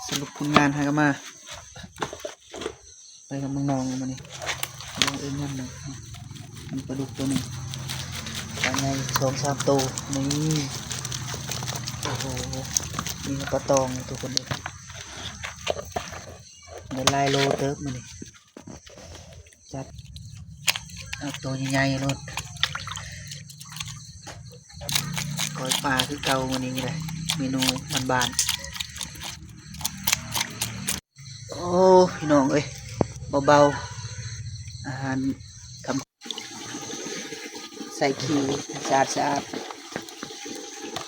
สรุปผลงานให้กันมาไปกับน้องๆมานี่ลองเอ็นยังหนึ่งมีปลาดุกตัวหนึ่งปลาใน2-3ตัวนี่โอ้โหมีปลาตองตัวคนเดียวเดี๋ยวไล่โลเติบมานี่จัดเอาตัวใหญ่ๆรถก้อยปลาคือเก่าวันนี้เลยเมนูบานๆโอ้พี่น้องเอ้ยเบาๆอาหารทำใส่ขี้สะอาด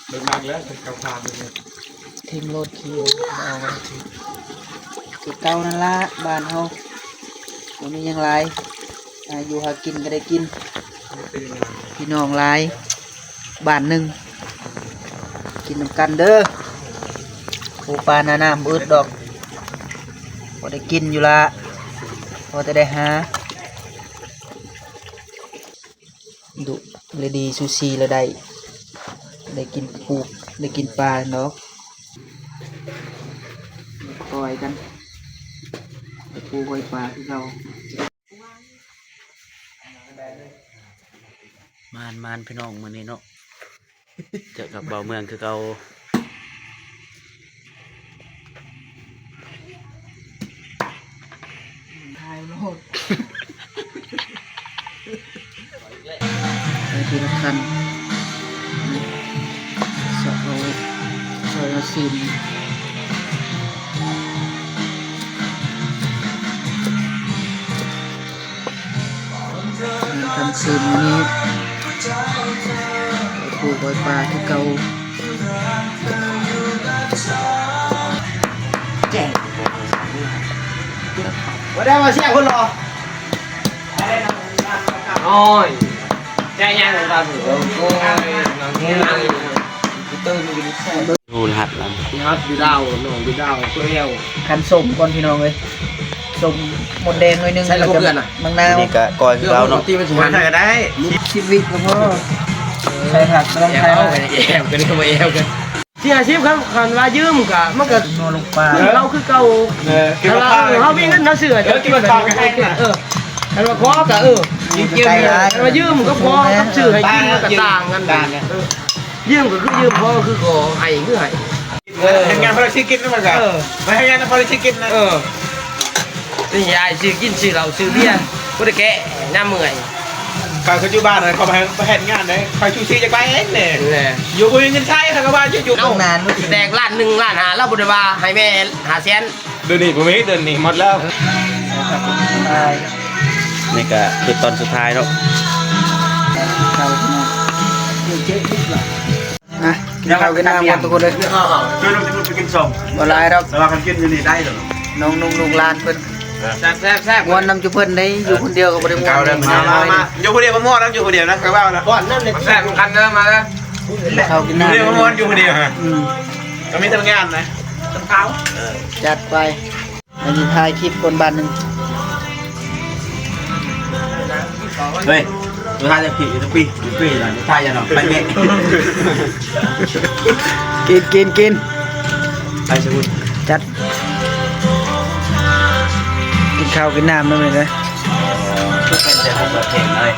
เป็นมากแล้วเป็นกาวพานเลยทิ้งโลดขี้เอาไว้คือเก่านั่นละบ้านเฮาวันนี้ยังไรอยู่หากินก็ได้กินพี่น้องไรบ้านหนึ่งกินน้ำกันเด้อปูปลาหน้าๆมืดดอกพอได้กินอยู่ละพอจะได้หาดุเลยดีซูชิเลยได้กินปูได้กินปลาเนาะปล่อยกันปูปล่อยปลาที่เรามานพี่น้องมื้อนี้เนาะเจอกับเบาเมืองคือเก่าทายโลดไปทีละคันสอบเราซิมทำซิมนี้ปูปล่อยปลาที่เก่าแก่วันได้มาเชี่ยคนรอโอ้ยใจยังเลยครับโอ้ยน้องเงี้ยดูรหัสแล้วพี่ฮัทพี่ดาวน้องพี่ดาวเปรี้ยวคันสมก่อนพี่น้องเลยสมหมดแดงหน่อยนึงแล้วก็มังนาว นี่ก็ก้อยคือเราเนาะ ที่มันสุพรรณใช่ก็ได้ชีวิตก็พอใช่ครับไม่ต้องใช้เอาไปแอวกันนี่ก็มาแอวกันที่อาชีพครับคันว่ายืมกะมันก็นอนลงปลาเราคือเก่าเรามีเงินเราเสือจะกินแบบคันว่าขอกะยืมคันว่ายืมก็พอกับซื้อให้กินมันก็ต่างกันยืมก็คือยืมพอคือขอให้คือให้ทำงานพอได้กินนั่นมันก็ไม่ทำงานพอได้กินนะนี่ยายซื้อกินซื้อเราซื้อเบียร์ก็ได้แก่หน้าเมื่อยเขาอยู่บ้านเลยเขาไปเห็นงานเลยเขาชูชีจะไปเองเนี่ยอยู่คุยเงินใช้เขาก็บ้านอยู่ต้องนานแดกล้าน1 ล้าน5แล้วบุญบาให้แม่5 แสนเดือนนี้ผมไม่เดือนนี้หมดแล้วนี่ก็คือตอนสุดท้ายเนาะเราเจ๊คิดว่าเรากินน้ำกันทุกคนเลยช่วยลุงไปกินส้มบ่ลายเราแต่ว่ากันกินอยู่นี่ได้หรอน้องลุงลานเพิ่นแซ่บม้วนน้ำจุเพิ่นได้อยู่คนเดียวก็บ่ได้ม้วนมาอยู่คนเดียวมาม้วนแล้วอยู่คนเดียวนะเขาว่าแล้วก่อนนั่นเลยแซ่บกันเดิมมาแล้วเขากินน้ำอยู่คนเดียวมาม้วนอยู่คนเดียวฮะก็มีทำงานนะจัดไปอันนี้ถ่ายคลิปคนบ้านหนึ่งเฮ้ยตัวท้ายจะผีจะปีหน่อยท้ายจะหน่อยไปเมฆกินไปสมุทรจัดกินข้าวกินน้ำนั่นเลยนะเป็นแต่ผมเปิดเพลงเลย